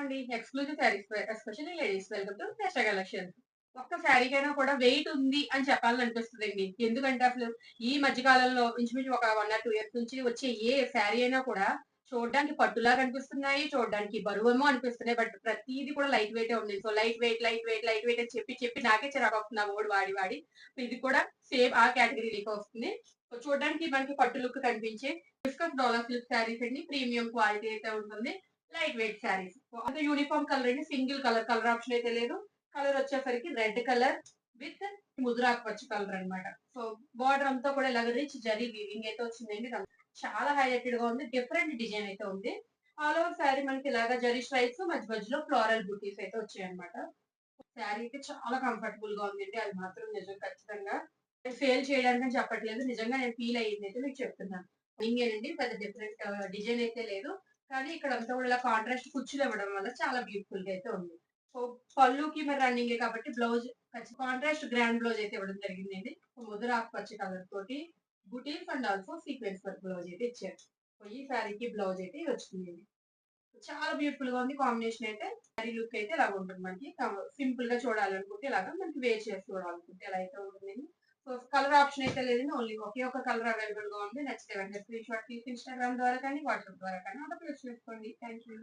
అండి. Exclusive saris especially ladies welcome to next collection. ఒక్క శారీకైనా కూడా వెయిట్ ఉంది అని చెప్పాలనిపిస్తదండి. ఎందుకంటే అసలు ఈ మధ్య కాలంలో ఇంచుమించు ఒక 1 ఆర్ 2 ఇయర్స్ నుంచి వచ్చే ఏ శారీ అయినా కూడా చూడడానికి పట్టులాగా అనిపిస్తున్నాయి. చూడడానికి బరువేమో అనిపిస్తున్నాయి. బట్ ప్రతీది కూడా లైట్ వెయిటే ఉంది. So light weight, light weight, light weight అని చెప్పి చెప్పి నాకే చిరాకొస్తుంది ఆ వర్డ్ వాడి వాడి. ఇది కూడా సేమ్ ఆ కేటగిరీలోకే వస్తుంది. సో చూడడానికి మనకి పట్టు లుక్ కనిపించే డిస్కస్ డోలా సిల్క్ శారీస్ అండి. ప్రీమియం క్వాలిటీ అయితే ఉంటుంది. Light weight saris. అంటే యూనిఫామ్ కలర్ అండి. సింగిల్ కలర్ కలర్ ఆప్షన్ అయితే లేదు. కలర్ వచ్చేసరికి రెడ్ కలర్ విత్ ముదురాకు పచ్చి కలర్ అన్నమాట. సో బార్డర్ అంతా కూడా ఇలాగ రిచ్ జరీ వీవింగ్ అయితే వచ్చిందండి. చాలా హైలైటెడ్ గా ఉంది. డిఫరెంట్ డిజైన్ అయితే ఉంది. ఆల్ ఓవర్ శారీ మనకి ఇలాగా జరీ స్ట్రైప్స్ మధ్య మధ్యలో ఫ్లోరల్ బుటీస్ అయితే వచ్చాయన్నమాట. శారీ అయితే చాలా కంఫర్టబుల్ గా ఉందండి. అది మాత్రం నిజం ఖచ్చితంగా. సేల్ చేయడానికి చెప్పట్లేదు. నిజంగా నేను ఫీల్ అయ్యింది అయితే మీకు చెప్తున్నాను. ఇంకేనండి పెద్ద డిఫరెంట్ డిజైన్ అయితే లేదు. కానీ ఇక్కడ అంతా కూడా ఇలా కాంట్రాస్ట్ కుచ్చులు ఇవ్వడం వల్ల చాలా బ్యూటిఫుల్ గా అయితే ఉంది. సో పళ్ళుకి మరి రన్నింగ్ కాబట్టి బ్లౌజ్ కాంట్రాస్ట్ గ్రాండ్ బ్లౌజ్ అయితే ఇవ్వడం జరిగిందండి. ముదురు ఆకుపచ్చ కలర్ తోటి బుటీస్ and also sequence work blouse అయితే ఇచ్చారు. సో ఈ శారీకి బ్లౌజ్ అయితే వచ్చిందండి. చాలా బ్యూటిఫుల్ గా ఉంది కాంబినేషన్ అయితే. శారీ లుక్ అయితే ఇలా ఉంటుంది మనకి. సింపుల్ గా చూడాలనుకుంటే ఇలాగా మనకి వేర్ చేసి చూడాలనుకుంటే ఇలా అయితే ఉంటుందండి. సో కలర్ ఆప్షన్ అయితే లేదండి. ఓన్లీ ఒకే ఒక కలర్ అవైలబుల్ గా ఉంది. నచ్చితే వెంటనే స్క్రీన్ షాట్ తీసి ఇన్‌స్టాగ్రామ్ ద్వారా కానీ, వాట్సాప్ ద్వారా కానీ ఆర్డర్ ప్లేస్ చేసుకోండి. Thank you.